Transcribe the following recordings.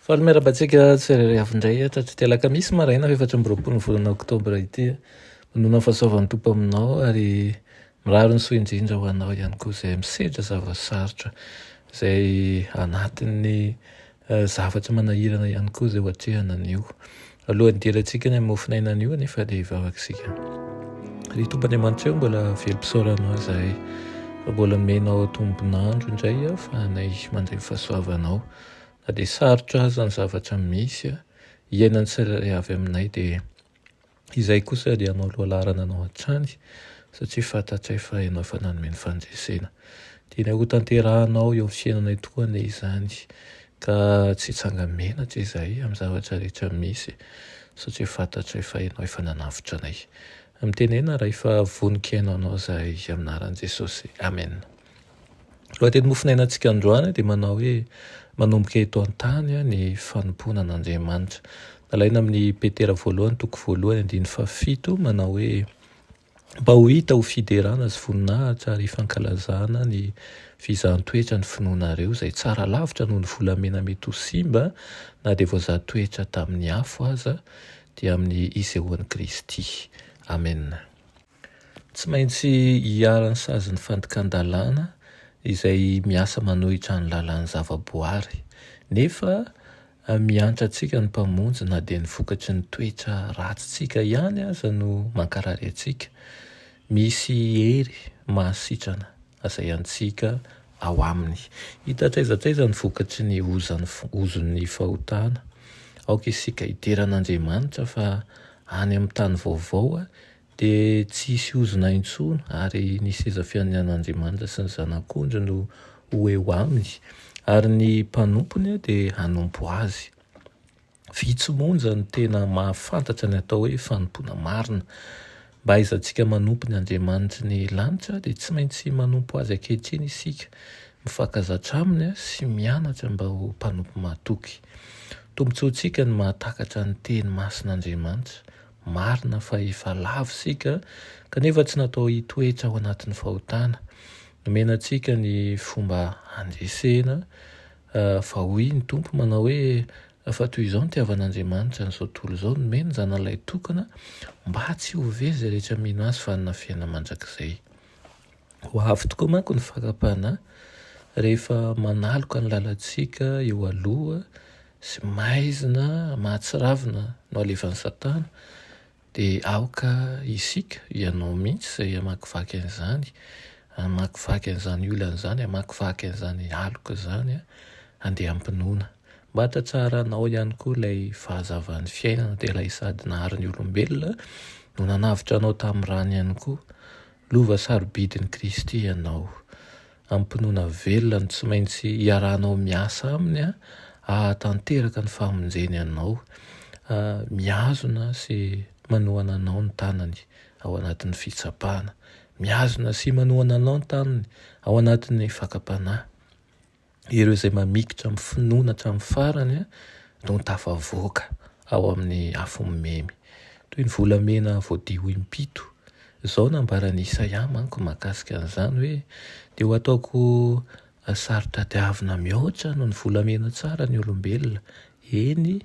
Faly miarabantsika tsirairay avy indray hatratry misy maraina 7 Oktobra ity. Manona fahasoavan'ny Tompo aminao ary miraro ny soa indrindra ho anao ihany koa izay misedra zava-sarotra izay anatin'ny zavatra manahirana ihany koa izay hoatrehana an'io. Alohan'ny dirantsika ny mofinaina an'io nefa dia hivavakisika. Ry Tompon'Andriamanitra eo mbola velom-pisaoranao izahay, fa mbola menao tombonandro indray fa nay mandray fahasoavanao. Na dia sarotra aza ny zavatra misy iainan'ny tsirairay avy aminay dia izay kosa dia anao loha larana anao hatrany satria fantatray fa ianao efa nanome ny fandresena. Tianay ho tanterahanao eo amin'ny fiainanay tokoa anie izany ka tsy hitsangamena izahay amin'ny zavatra rehetra misy satria fantatray fa ianao efa nanavitra anay. Mitenena raha efa vonin-kaina anao izahay amin'ny anaran'i Jesosy. Amen. Lohateny mofinainantsika androany dia manao hoe manomboka eto an-tany ny fanompoana an'Andriamanitra. Nalaina amin'ny Petera 1:1-7 manao hoe mba ho hita ho fiderana sy voninahitra ary fankalazana ny fizahan-toetra ny finoanareo izay tsara lavitra noho ny volamena mety ho simba na dia voazahatoetra tamin'ny afo aza dia amin'ny isehoan'i Kristy. Amen. Tsy maintsy hiara ny sazy ny fantokan-dalàna izay miasa manohitra ny lalàn'ny zavaboary. Nefa miantra antsika ny mpamonjy na dia ny vokatry ny toetra ratsintsika ihany aza no mankarary antsika. Misy hery mahasitrana azay antsika ao aminy. Hitantraizatraiza ny vokatry ny ozon'ny fahotana. Aoka isika hideran'Andriamanitra fa any amin'ny tany vaovao dia tsy hisy ozona intsony ary ny seza fiainan'Andriamanitra sy ny zanak'ondry no ho eo aminy ary ny mpanompony dia hanompo azy. Vitsy monja ny tena mahafantatra ny atao hoe fanompoana marina. Mba aizantsika manompo ny Andriamanitra ny lanitra dia tsy maintsy manompo azy ankehitriny isika, mifankazatra aminy sy mianatra mba ho mpanompo mahatoky. Tombontsoantsika ny mahatakatra ny teny masin'Andriamanitra. Marina fa efa lavo isika kanefa tsy natao hitoetra ao anatin'ny fahotana. Nomena antsika ny fomba handresena fa hoy ny Tompo manao hoe fa toy izao ny tiavan'Andriamanitra n'izao tontolo izao nomeny zanalay tokana mba tsy ho very izay rehetra mino azy fa hanana fiainana mandrakizay. Ho avy tokoa manko ny fakapana rehefa manaloka ny lalantsika eo aloha sy maizina mahatsiravina no alefan'ny Satana dia aoka isika ianao mihitsy izay hamakivaky an'izany, hamakivaky an'izany olana izany, hamakivaky an'izany aloka izany handeha hampinoana. Mba hatratraranao ihany koa ilay fahazavan'ny fiainana dia ilay sady naharin'ny olombelona no nanavitra anao tamin'ny rany ihany koa. Lova sarobidin'i Kristy ianao. Ampinoana velona ny tsy maintsy hiarahanao miasa aminy hahatanteraka ny famonjeny anao, mihazona sy manohana anao ny tanany ao anatin'ny fitsapahana, mihazona sy manohana anao ny tanany ao anatin'ny fakapanahy. Ireo izay mamikitra amin'ny finoana hatramin'ny farany no tafavoaka ao amin'ny afo-mimemy. Toy ny volamena voadia ho impito. Izao nambaran'i Isaia manko mahakasika an'izany hoe dia ho ataoko sarotra diavina mihoatra noho ny volamena tsara ny olombelona. Eny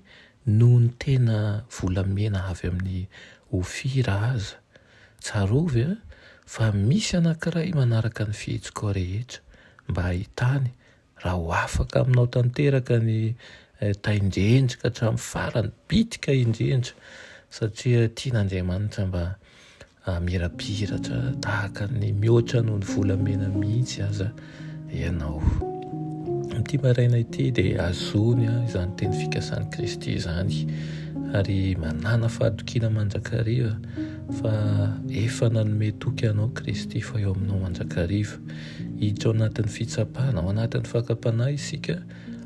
noho ny tena volamena avy amin'ny ofira aza. Tsarovy fa misy anankiray manaraka ny fihetsika rehetra mba hahitany raha ho afaka aminao tanteraka ny taindrendrika hatramin'ny farany bitika indrindra satria tian'Andriamanitra mba mirapiratra tahaka ny mihoatra noho ny volamena mihitsy aza ianao. Ity maraina ity dia azony izany teny fikasan'i Kristy izany ary manana fahatokiana mandrakariva fa efa nanome toky anao Kristy fa eo aminao mandrakariva. Hiditra ao anatin'ny fitsapahana, ao anatin'ny fakapanahy isika,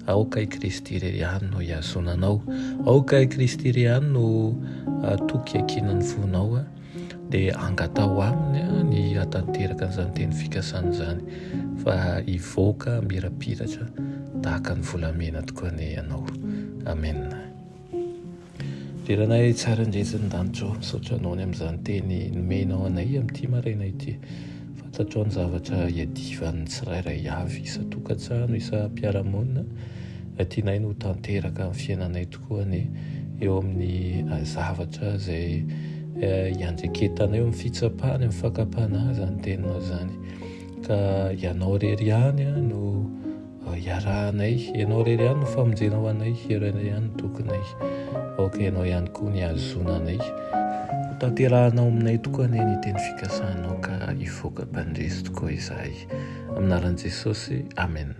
aoka i Kristy irery ihany no hiazonanao, aoka i Kristy irery ihany no toky akinany vonao dia angatao aminy ny hatanteraka an'izany teny fikasana izany fa hivoaka mirapiratra tahaka ny volamena tokoa anie ianao. Amen. Riranay tsara indrezindanitro misaotra anao ny amin'izany teny nomenao anay amin'ity maraina ity. Fantatrao ny zavatra iadivan'ny tsirairay avy isa-tokantrano, isa-piarahamonina. Tianay no tanteraka amin'ny fiainanay tokoa ny eo amin'ny zavatra izay iandreketanay eo amin'ny fitsapahany, amin'ny fakapana zany teninao zany. Ka ianao rery ihany no iarahanay, ianao rery ihany no famonjenao anay, ianao ihany no tokonay. Aoka ianao ihany koa ny azonanay. Tanterahanao aminay tokoa ny teny fikasanao ka hivoaka mpandresy tokoa izahay. Aminaran'i Jesosy, amen.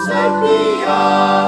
Savior.